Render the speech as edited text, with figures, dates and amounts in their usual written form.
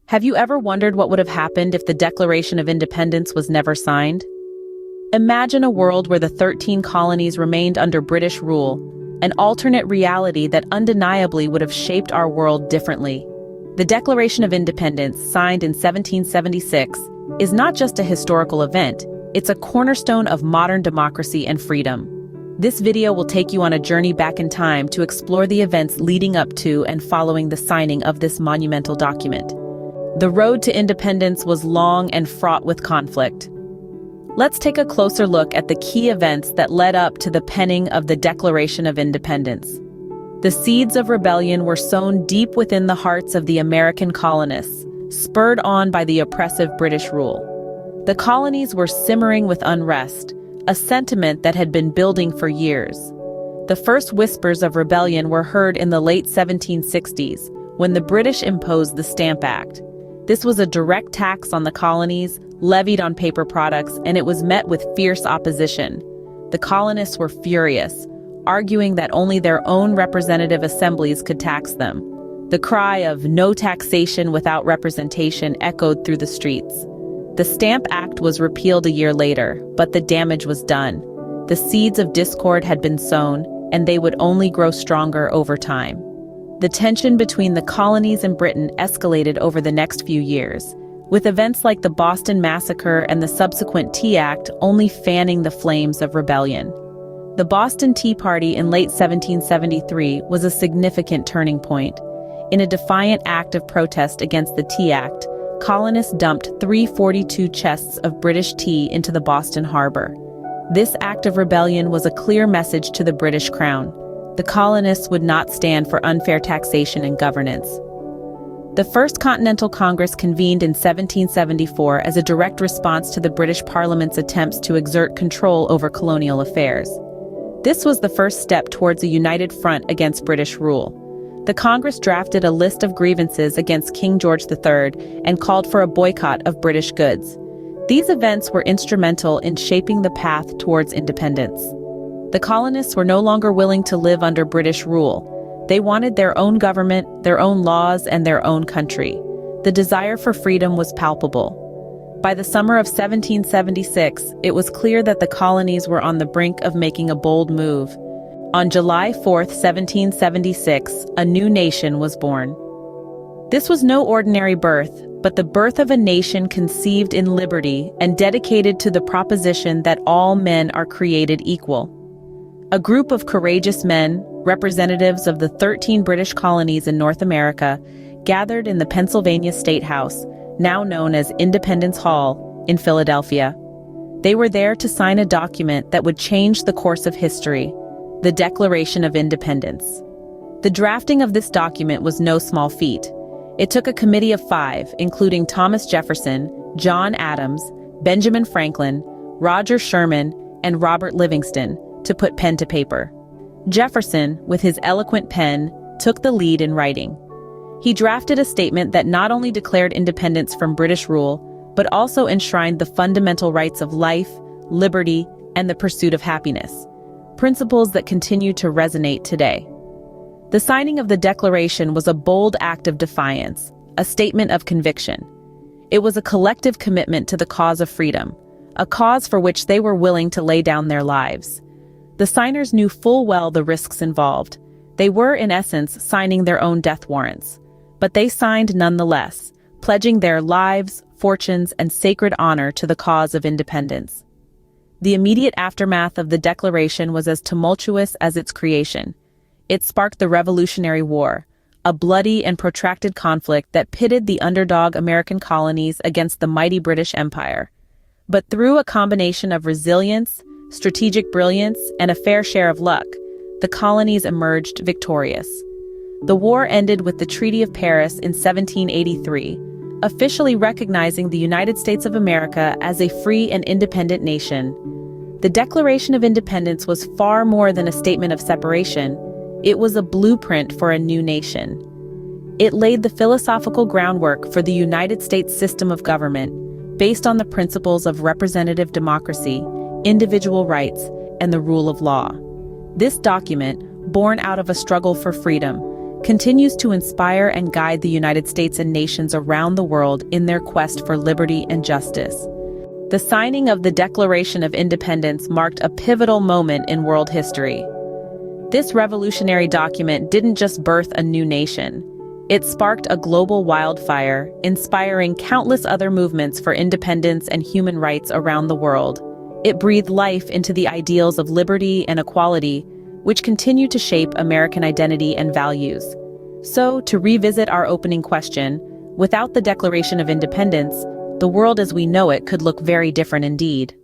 Have you ever wondered what would have happened if the Declaration of Independence was never signed? Imagine a world where the 13 colonies remained under British rule, an alternate reality that undeniably would have shaped our world differently. The Declaration of Independence, signed in 1776, is not just a historical event, it's a cornerstone of modern democracy and freedom. This video will take you on a journey back in time to explore the events leading up to and following the signing of this monumental document. The road to independence was long and fraught with conflict. Let's take a closer look at the key events that led up to the penning of the Declaration of Independence. The seeds of rebellion were sown deep within the hearts of the American colonists, spurred on by the oppressive British rule. The colonies were simmering with unrest, a sentiment that had been building for years. The first whispers of rebellion were heard in the late 1760s, when the British imposed the Stamp Act. This was a direct tax on the colonies, levied on paper products, and it was met with fierce opposition. The colonists were furious, arguing that only their own representative assemblies could tax them. The cry of "no taxation without representation" echoed through the streets. The Stamp Act was repealed a year later, but the damage was done. The seeds of discord had been sown, and they would only grow stronger over time. The tension between the colonies and Britain escalated over the next few years, with events like the Boston Massacre and the subsequent Tea Act only fanning the flames of rebellion. The Boston Tea Party in late 1773 was a significant turning point. In a defiant act of protest against the Tea Act, colonists dumped 342 chests of British tea into the Boston harbor. This act of rebellion was a clear message to the British Crown. The colonists would not stand for unfair taxation and governance. The First Continental Congress convened in 1774 as a direct response to the British Parliament's attempts to exert control over colonial affairs. This was the first step towards a united front against British rule. The Congress drafted a list of grievances against King George III and called for a boycott of British goods. These events were instrumental in shaping the path towards independence. The colonists were no longer willing to live under British rule. They wanted their own government, their own laws, and their own country. The desire for freedom was palpable. By the summer of 1776, it was clear that the colonies were on the brink of making a bold move. On July 4, 1776, a new nation was born. This was no ordinary birth, but the birth of a nation conceived in liberty and dedicated to the proposition that all men are created equal. A group of courageous men, representatives of the 13 British colonies in North America, gathered in the Pennsylvania State House, now known as Independence Hall, in Philadelphia. They were there to sign a document that would change the course of history, the Declaration of Independence. The drafting of this document was no small feat. It took a committee of 5, including Thomas Jefferson, John Adams, Benjamin Franklin, Roger Sherman, and Robert Livingston, to put pen to paper. Jefferson, with his eloquent pen, took the lead in writing. He drafted a statement that not only declared independence from British rule, but also enshrined the fundamental rights of life, liberty, and the pursuit of happiness, principles that continue to resonate today. The signing of the Declaration was a bold act of defiance, a statement of conviction. It was a collective commitment to the cause of freedom, a cause for which they were willing to lay down their lives. The signers knew full well the risks involved. They were, in essence, signing their own death warrants. But they signed nonetheless, pledging their lives, fortunes, and sacred honor to the cause of independence. The immediate aftermath of the Declaration was as tumultuous as its creation. It sparked the Revolutionary War, a bloody and protracted conflict that pitted the underdog American colonies against the mighty British Empire. But through a combination of resilience, strategic brilliance, and a fair share of luck, the colonies emerged victorious. The war ended with the Treaty of Paris in 1783, officially recognizing the United States of America as a free and independent nation. The Declaration of Independence was far more than a statement of separation. It was a blueprint for a new nation. It laid the philosophical groundwork for the United States system of government, based on the principles of representative democracy, individual rights, and the rule of law. This document, born out of a struggle for freedom, continues to inspire and guide the United States and nations around the world in their quest for liberty and justice. The signing of the Declaration of Independence marked a pivotal moment in world history. This revolutionary document didn't just birth a new nation. It sparked a global wildfire, inspiring countless other movements for independence and human rights around the world. It breathed life into the ideals of liberty and equality, which continue to shape American identity and values. So, to revisit our opening question, without the Declaration of Independence, the world as we know it could look very different indeed.